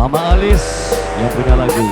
Mama Alis yang punya lagu.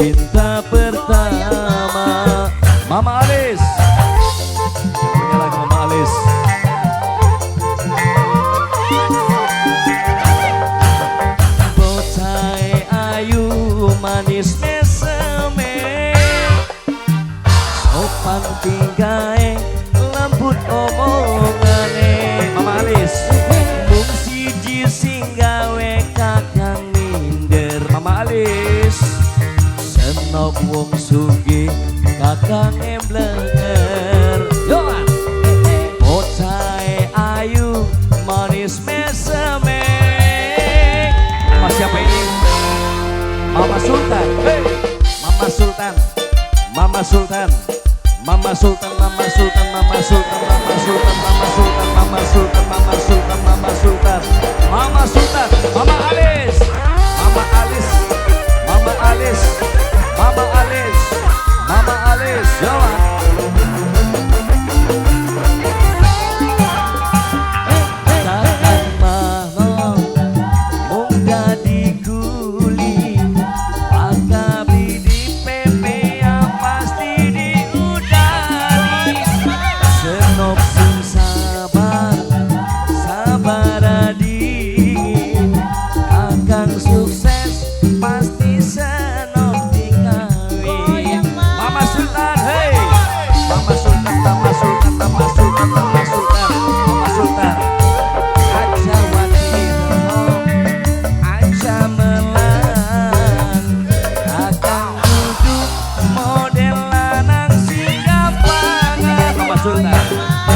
Cinta pertama Mama Alis yang punya lagu Mama Alis. Bocah ayu manis meseme sopan tinggae lembut omongane. Mama Alis mung siji sing gawe kakang minder. Mama Alis senok wong sugih kakang emblenger. Yoan bocah ayu manis meseme. Mas siapa ini? Mama Sultan. Hey. Mama Sultan. Mama Sultan. Mama Sultan. Mama Sultan. Mama Sultan. Mama Sultan. Mama Sultan. Mama Sultan. Mama Sultan. Mama Sultan. Mama Sultan. Mama Alis. Mama Alis. Mama Alis. Mama Alis, Mama Alis, Jawa. Takkan mahal, mudah diguli, akabi di PP yang pasti diudari. Senok sing sabar, sabar dingin, akan sukses pasti senok. Mama Sultan, hey, Mama Sultan, Mama Sultan, Mama Sultan, Mama Sultan, Mama Sultan. Aja watir, aja melang, akan duduk model lanang sing gampangan. Mama Sultan,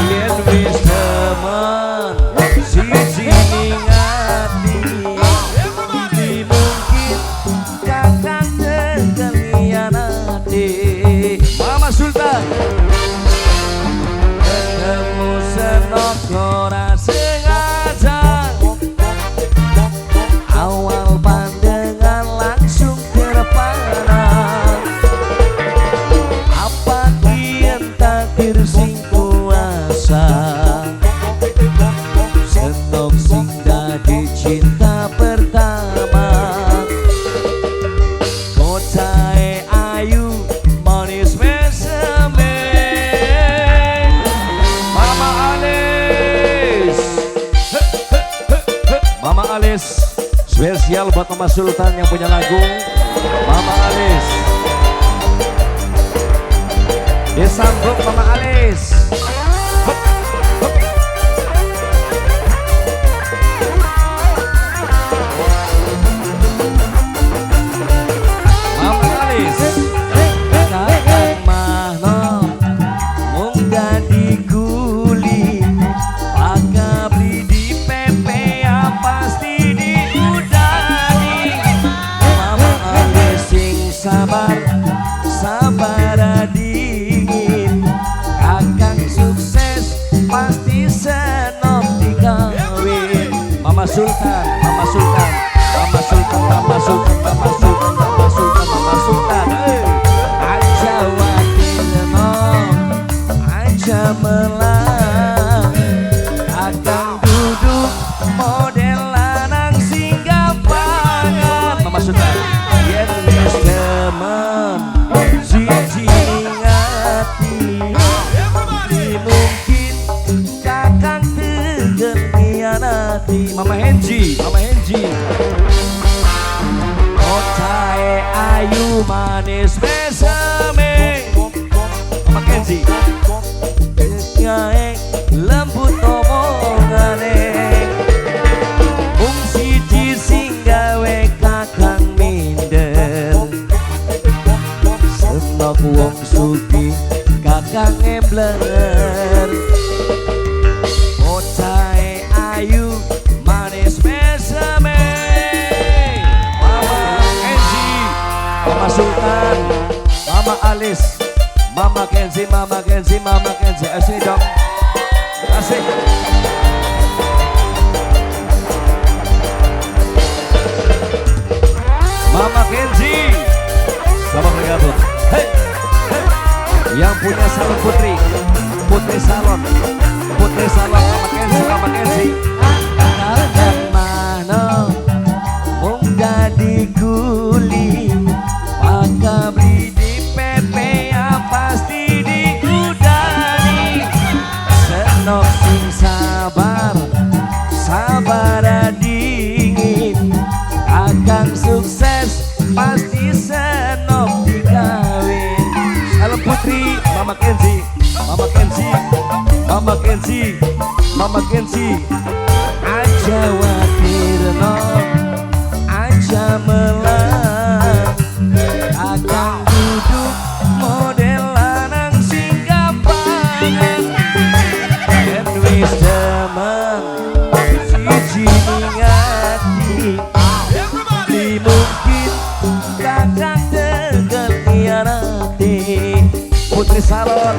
yen wis temen, siji ngingati, mungkin kakang terkhianati. Mama Sultan ketemu senok ora sengaja, awal pandangan langsung terpana. Apa kian takdir sing kuasa, senok sing dadi cinta pertama. Bocah ayu manis meseme. Mama Alis. Mama Alis spesial buat Mama Sultan yang punya lagu Mama Alis. Disambut Mama Alis. Mama Alis. Sabar, sabar dingin, kakang sukses pasti senok dikawin. Mama Sultan, Mama Sultan, Mama Sultan, Mama Sultan, Mama Sultan, Mama Sultan, Mama Sultan. Aja watir no, aja melang, kakang duduk model lanang sing gampangan. Mama Sultan. Teman siji ngati, mungkin kakang tegen khianati. Mama Henji, Mama Henji. Bocah ayu manis meseme. Mama Kenji. blenger. Bocah ayu manis meseme. Mama Kenzi, Mama Sultan, Mama Alis, Mama Kenzi, Mama Kenzi, Mama Kenzi. Asik dong, asik. Mama Kenzi, selamat bergabung. Hey, hey. Yang punya salon putri, putri salon, Mama Kenzi, Mama Kenzi. Dan mana mung jadi kuli, maka beli di PP yang pasti diudani. Senok sing sabar, sabar dingin, akan sukses pasti senok dikawin. Salam putri, Mama Kenzi, Mama Kenzi, Mama Kenzi, Mama Kenzi. Aja watir no, aja melang, akan duduk model lanang sing gampangan. Dan wis demen siji ngati, di mungkin kakak tegel hianati. Putri salon,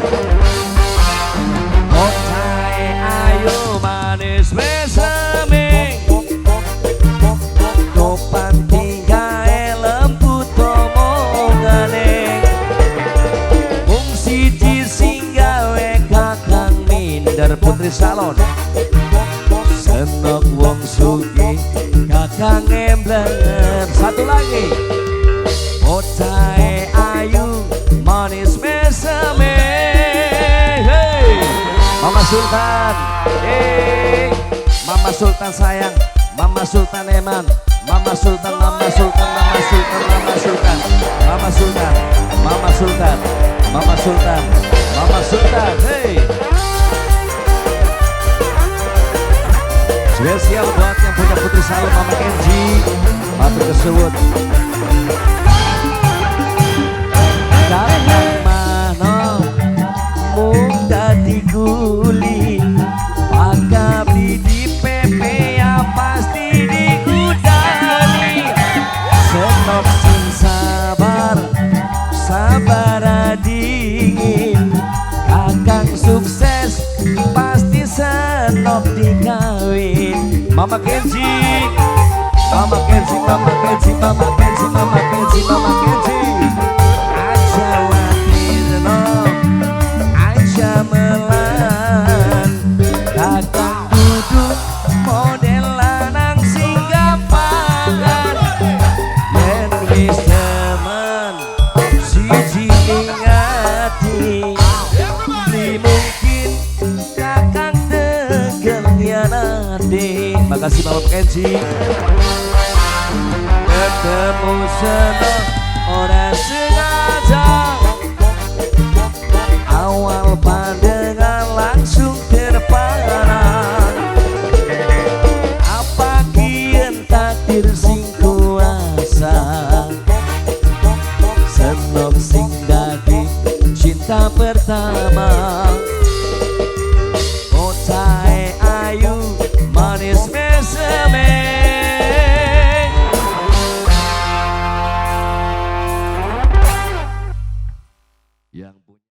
bocah ayu manis meseme, topan tinggae lembut omongane, mung siji sing gawe kakang minder. Putri salon, senok wong sugih kakang emblenger. Satu lagi, bocah ayu manis meseme. Hey, Mama Sultan, hey, Mama Sultan sayang, Mama Sultan eman, Mama Sultan, Mama Sultan, Mama Sultan, Mama Sultan, Mama Sultan, Mama Sultan, Mama Sultan, Mama Sultan. Hey, spesial buat yang punya putri salon Mama Kenzi, matur kesuwun. Kakang mano mung dadi kuli, maka beli di PP yang pasti digudani. Senok sing sabar, sabar dingin, kakang sukses pasti senok dikawin. Mama Kenzi, Mama Kenzi, Mama Kenzi, Mama Kenzi, Mama Kenzi, Mama Kenzi. Aja watir no, aja melan, kakang duduk model lanang sing gampangan. Yen wis demen siji ingati, beli mungkin kakang tegel hianati. Makasih Mama Kenzi. Ketemu senok ora